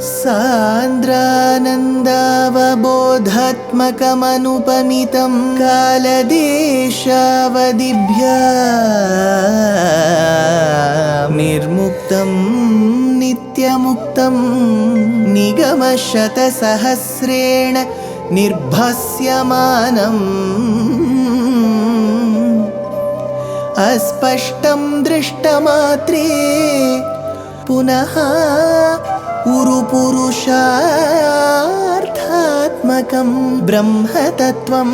सान्द्रानन्दावबोधात्मकमनुपमितं कालदेशावदिभ्या निर्मुक्तं नित्यमुक्तं निगमशतसहस्रेण निर्भास्यमानम् अस्पष्टं दृष्टमात्रे पुनः उरुपुरुषार्थात्मकं ब्रह्मतत्त्वं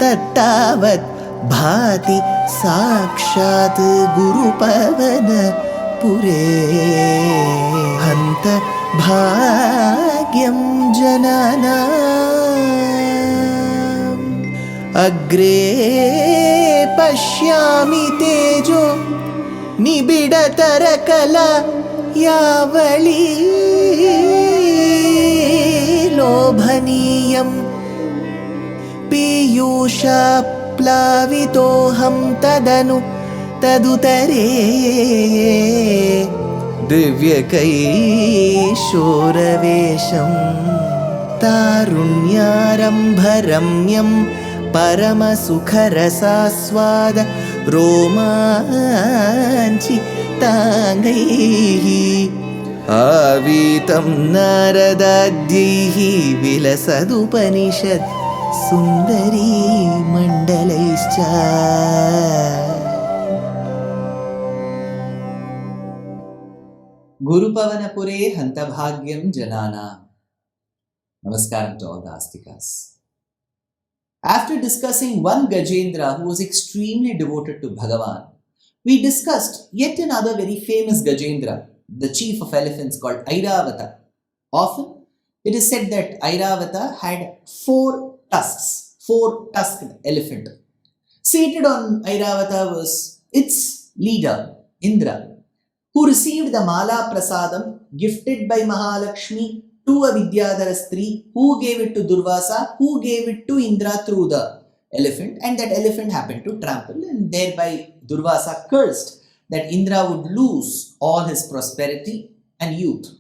तत्तावत् भाति साक्षात् गुरुपवनपुरे हन्त भाग्यं जनानाम् अग्रे पश्यामि तेजो निबिडतरकला यावली लोभनीयं पीयूषाप्लावितोऽहं तदुतरे दिव्यकैशोरवेशं तारुण्यारम्भरम्यं परमसुखरसास्वाद रोमाञ्चिताङ्गैः आवीतं नारदाद्यैः विलसदुपनिषत् सुन्दरी मण्डलैश्च Gurupavanapure Hantabhagyam Janana. Namaskaram to all the Astikas. After discussing one Gajendra who was extremely devoted to Bhagavan, we discussed yet another very famous Gajendra, the chief of elephants called Airavata. Often it is said that Airavata had 4 tusked elephant. Seated on Airavata was its leader, Indra, who received the Mala Prasadam gifted by Mahalakshmi to a Vidyadhara Stri, who gave it to Durvasa, who gave it to Indra through the elephant, and that elephant happened to trample, and thereby Durvasa cursed that Indra would lose all his prosperity and youth.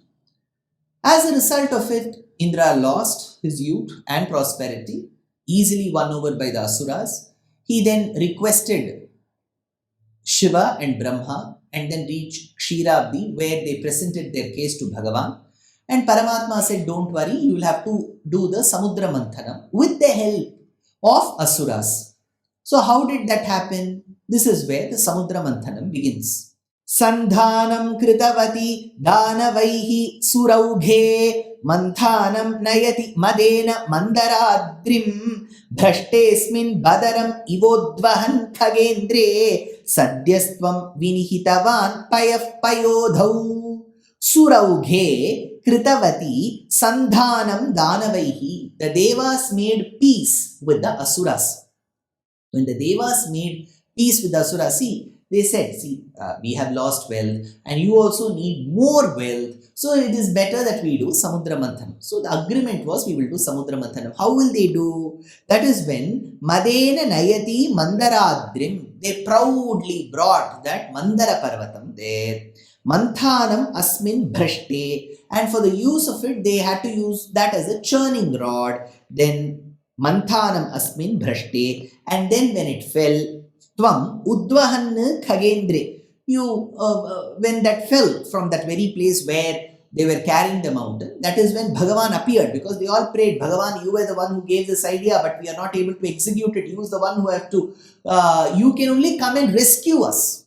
As a result of it, Indra lost his youth and prosperity, easily won over by the Asuras. He then requested Shiva and Brahma and then reached Kshirabdi, where they presented their case to Bhagavan. And Paramatma said, don't worry, you will have to do the Samudra Manthanam with the help of Asuras. So how did that happen? This is where the Samudra Manthanam begins. Sandhanam kritavati danavaihi suraughe manthanam nayati madena mandaradrim bhrashtesmin badaram ivodvahan khagendre sadyastvam vinihitavan payaf payodhau suraughe Kritavati Sandhanam Danavaihi. The Devas made peace with the Asuras. When the Devas made peace with the Asuras, they said, we have lost wealth and you also need more wealth. So it is better that we do Samudra Manthanam. So the agreement was we will do Samudra Manthanam. How will they do? That is when Madena Nayati Mandaradrim. They proudly brought that Mandara Parvatam there. Manthanam Asmin Bhrashte. And for the use of it, they had to use that as a churning rod. Then Manthanam Asmin Bhrashte. And then when it fell, Tvam Udvahan Khagendre. When that fell from that very place where they were carrying the mountain, that is when Bhagavan appeared, because they all prayed, Bhagavan, you were the one who gave this idea, but we are not able to execute it. You is the one who have to, you can only come and rescue us.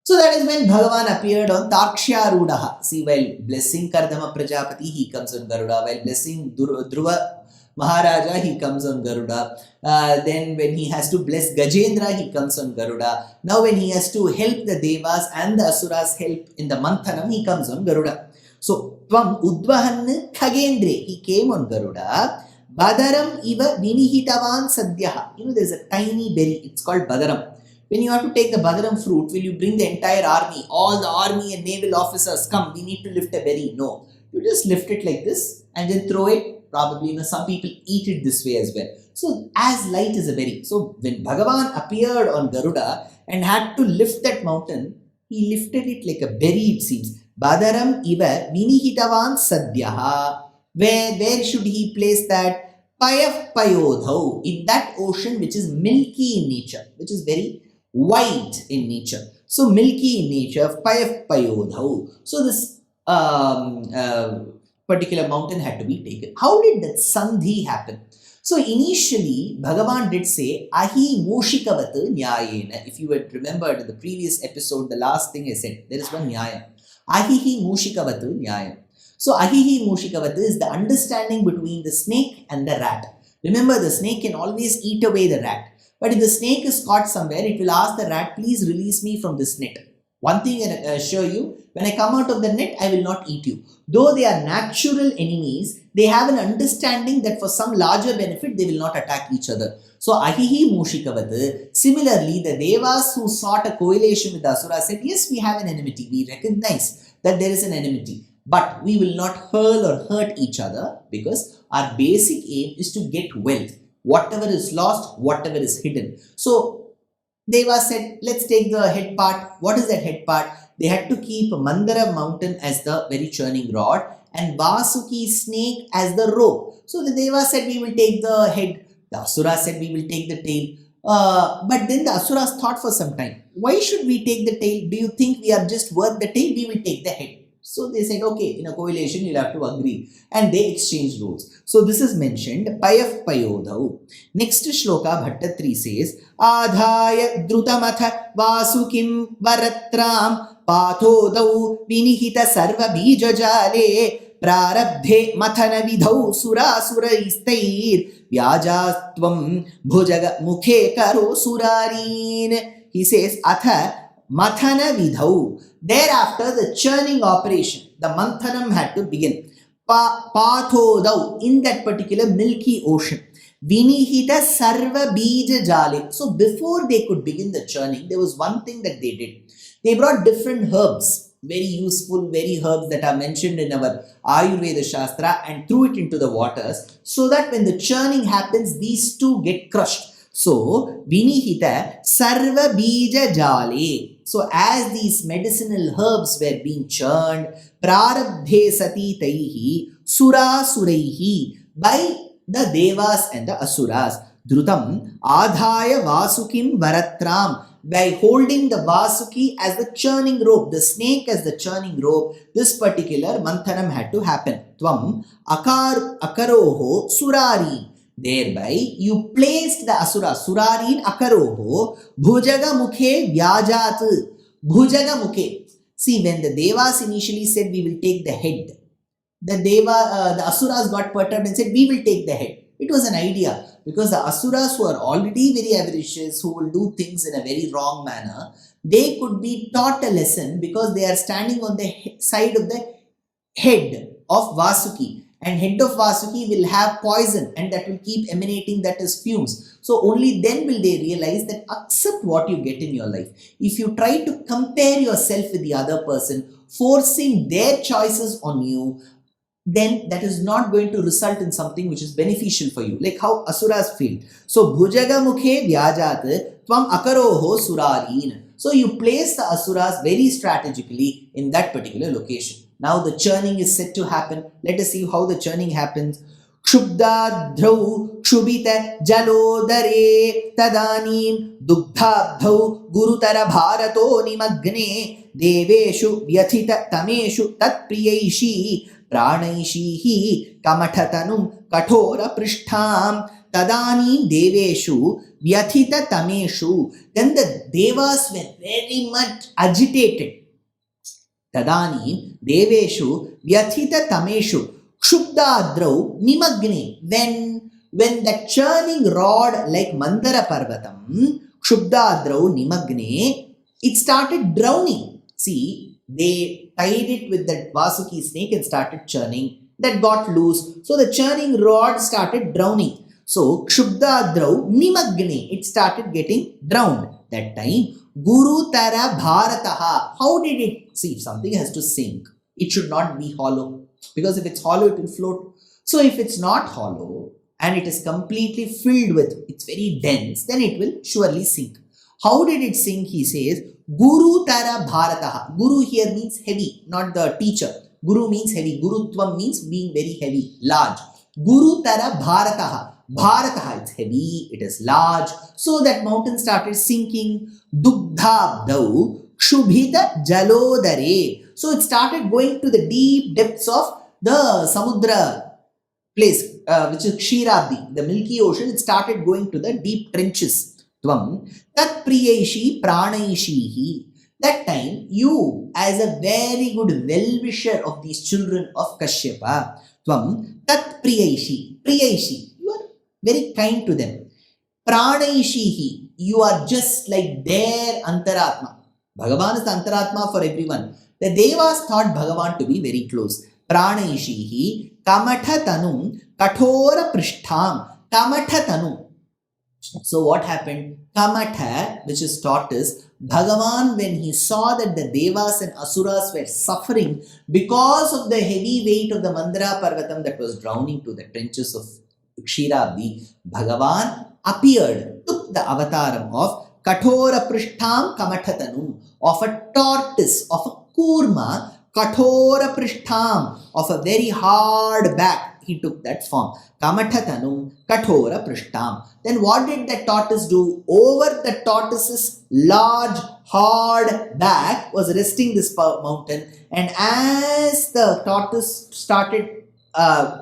So that is when Bhagavan appeared on Taksharudaha. See, while blessing Kardama Prajapati, he comes on Garuda. While blessing Dhruva Maharaja, he comes on Garuda. Then when he has to bless Gajendra, he comes on Garuda. Now when he has to help the Devas and the Asuras help in the Manthanam, he comes on Garuda. So, Tvam Udvahan Khagendre, he came on Garuda. Badaram iva vinihitavan sadhyaha. There's a tiny berry, it's called Badaram. When you have to take the Badaram fruit, will you bring the entire army, all the army and naval officers, come, we need to lift a berry? No. You just lift it like this and then throw it. Probably, some people eat it this way as well. So, as light as a berry. So, when Bhagavan appeared on Garuda and had to lift that mountain, he lifted it like a berry, it seems. Badaram iva vinihitavan sadhyaha. Where should he place that? Payaf payodhau, in that ocean which is milky in nature, which is very white in nature. So milky in nature, Payaf payodhau. So this particular mountain had to be taken. How did that sandhi happen? So initially, Bhagavan did say, Ahi Moshikavat Nyayena. If you had remembered in the previous episode, the last thing I said, there is one Nyaya. Ahihi Moshikavat Nyayam. So Ahihi Moshikavat is the understanding between the snake and the rat. Remember, the snake can always eat away the rat. But if the snake is caught somewhere, it will ask the rat, please release me from this net. One thing I assure you, when I come out of the net, I will not eat you. Though they are natural enemies, they have an understanding that for some larger benefit, they will not attack each other. So, Ahihi Moshikavat, similarly, the Devas who sought a correlation with the Asuras said, yes, we have an enmity. We recognize that there is an enmity. But we will not hurl or hurt each other because our basic aim is to get wealth. Whatever is lost, whatever is hidden. So, Deva said, let's take the head part. What is that head part? They had to keep Mandara mountain as the very churning rod and Vasuki snake as the rope. So the Deva said, we will take the head. The Asura said, we will take the tail. But then the Asuras thought for some time, why should we take the tail? Do you think we are just worth the tail? We will take the head. So they said, okay, in a correlation, you'll have to agree. And they exchanged roles. So this is mentioned, Payaf Payodhau. Next shloka, Bhattatri says, Adhaya Drutamatha Vasukim Varatram Pathodau Vinihita Sarva Bijajale Prarabdhe Mathana Vidhau Sura Sura Istair Vyajastvam Bhujaga Mukhe Karo Surarin. He says, Atha Mathana Vidhau. Thereafter, the churning operation, the manthanam had to begin. Pathodau, in that particular milky ocean. Vinihita sarva bija jale. So before they could begin the churning, there was one thing that they did. They brought different herbs, very useful, very herbs that are mentioned in our Ayurveda Shastra, and threw it into the waters so that when the churning happens, these two get crushed. So, Vinihita sarva bija jale. So, as these medicinal herbs were being churned, prarabdhe sati taihi sura suraihi, by the devas and the asuras, dhrutam adhaya vasukim varatram, by holding the vasuki as the churning rope, the snake as the churning rope, this particular manthanam had to happen. Tvam akaroho surari. Thereby, you placed the asura, surarin akaroho, bhujaga mukhe vyajat. Bhujaga mukhe. See, when the devas initially said, we will take the head, the asuras got perturbed and said, we will take the head. It was an idea, because the asuras who are already very avaricious, who will do things in a very wrong manner, they could be taught a lesson because they are standing on the side of the head of Vasuki. And head of Vasuki will have poison, and that will keep emanating that as fumes. So only then will they realize that accept what you get in your life. If you try to compare yourself with the other person, forcing their choices on you, then that is not going to result in something which is beneficial for you. Like how Asuras failed. So Bhujaga Mukhe Vyajat Tvam Akaroho Surarin. So you place the Asuras very strategically in that particular location. Now the churning is set to happen. Let us see how the churning happens. Kshubdadhrau Kshubita Jalodare Tadanim Dugdhabdhau Gurutara Bharato Nimagne Deveshu Vyathita Tameshu Tatpriyaishi Pranaishihi Kamathatanum Kathora Prishtham Tadani Deveshu Vyathita Tameshu. Then the devas were very much agitated. Tadani Deveshu Vyathita Tameshu Kshubdadrau Nimagne. When the churning rod like Mandara Parvatam, Kshubdadrau Nimagne, it started drowning. See, they tied it with that Vasuki snake and started churning. That got loose. So the churning rod started drowning. So Kshubdadrau Nimagne, it started getting drowned. That time, Guru Tara Bharataha. How did it? See, if something has to sink, it should not be hollow. Because if it's hollow, it will float. So if it's not hollow and it is completely filled with, it's very dense, then it will surely sink. How did it sink? He says, Guru Tara Bharataha. Guru here means heavy, not the teacher. Guru means heavy. Gurutvam means being very heavy, large. Guru Tara Bharataha. Bharataha, it's heavy, it is large. So that mountain started sinking. Dugdhabdau Kshubhita Jalodare. So it started going to the deep depths of the Samudra place, which is Kshirabdi, the Milky Ocean. It started going to the deep trenches. Tvam Tat Priyaishi Pranaishihi. That time, you, as a very good well-wisher of these children of Kashyapa, Tvam Tat Priyaishi. Priyaishi, you are very kind to them. Pranaishihi, you are just like their Antaratma. Bhagavan is the Antaratma for everyone. The Devas thought Bhagavan to be very close. Pranaishihi Kamatha Tanum Kathora Prishtham. Kamatha Tanum. So what happened? Kamatha, which is tortoise, Bhagavan, when he saw that the Devas and Asuras were suffering because of the heavy weight of the Mandara Parvatam that was drowning to the trenches of Kshirabdi, Bhagavan appeared, took the avataram of Kathora Prishtham Kamathatanum, of a tortoise, of a Koorma, Kathora Prishtham, of a very hard back. He took that form. Kamathatanum Kathora Prishtham. Then what did the tortoise do? Over the tortoise's large, hard back was resting this mountain, and as the tortoise started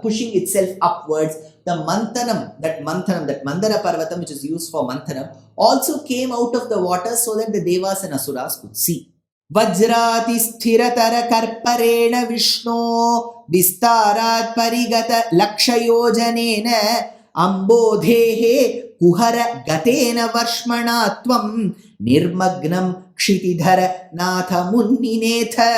pushing itself upwards, the Manthanam, that Mandara Parvatam which is used for Manthanam, also came out of the water so that the Devas and Asuras could see. Vajrati sthiratara karparena Vishno vistarat parigata lakshayojanena ambodhehe kuhara gatena varshmanatvam nirmagnam kshitidhara natha munninetha.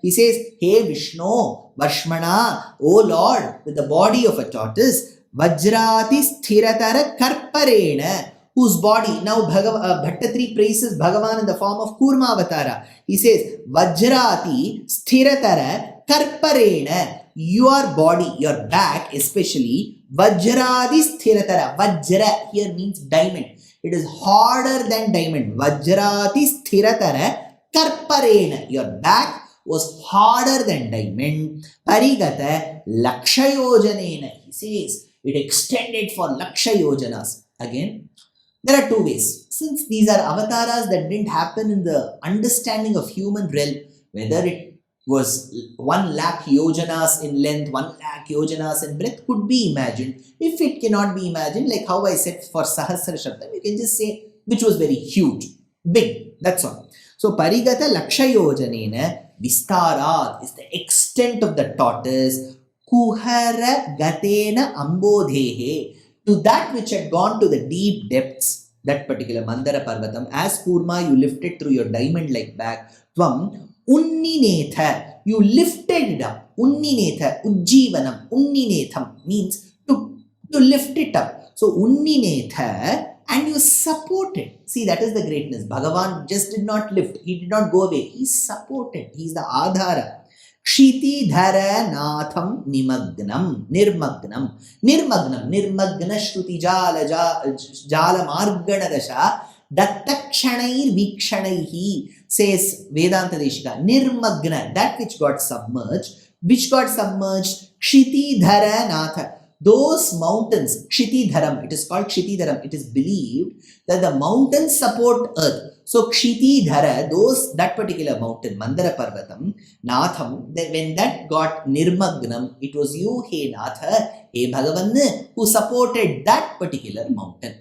He says, hey Vishnu, Varshmana, O Lord, with the body of a tortoise, Vajrati sthiratara karparena, whose body, now Bhattatri praises Bhagavan in the form of Koorma avatara. He says, Vajrati sthiratara karparena, your body, your back especially, Vajrati sthiratara, Vajra here means diamond. It is harder than diamond. Vajrati sthiratara karparena, your back was harder than diamond. Parigata lakshayojanena, he says, it extended for lakshayojanas. Again, there are two ways. Since these are avatars that didn't happen in the understanding of human realm, whether it was 1 lakh yojanas in length, 1 lakh yojanas in breadth, could be imagined. If it cannot be imagined, like how I said for Sahasra Shabdam, you can just say which was very huge, big, that's all. So Parigata Lakshayojanena Vistarat is the extent of the tortoise. Kuhara Gatena Ambodhehe, to that which had gone to the deep depths, that particular Mandara Parvatam, as Koorma you lifted through your diamond-like back. Tvam Unninetha, you lifted it up. Unninetha, Ujjivanam, Unninetham means to lift it up. So Unninetha, and you support it. See, that is the greatness. Bhagavan just did not lift. He did not go away. He supported. He is the Adhara. Kshiti dhara natham nimagnam, nirmagnam, nirmagna shruti jala margana dasha, dattakshanayir vikshanayhi, says Vedanta Deshika. Nirmagna, that which got submerged, Kshiti dhara natha. Those mountains, Kshitidharam, it is called Kshitidharam. It is believed that the mountains support earth. So Kshitidhara, that particular mountain, Mandara Parvatam, Natham, when that got Nirmagnam, it was you, hey Natha, hey Bhagavan, who supported that particular mountain.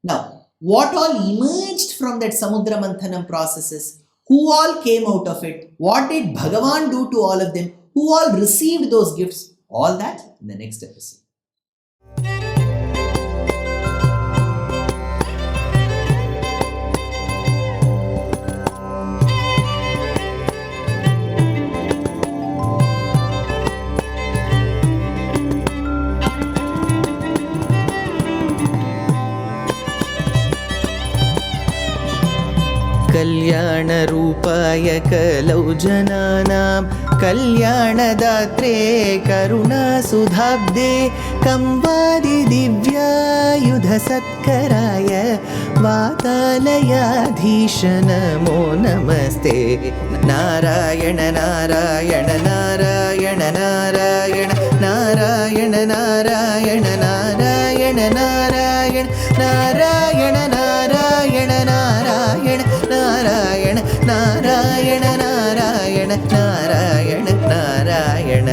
Now, what all emerged from that Samudra Manthanam processes? Who all came out of it? What did Bhagavan do to all of them? Who all received those gifts? All that in the next episode. कल्याणरूपाय कलौ जनानां कल्याणदात्रे करुणासुधाब्दे कंवादिदिव्यायुधसत्कराय वातालयाधीश नमो नमस्ते। नारायण नारायण नारायण नारायण नारायण नारायण नारायण नारायण नारायण नारायण नारायण नारायण नारायण नारायण नारायण नारायण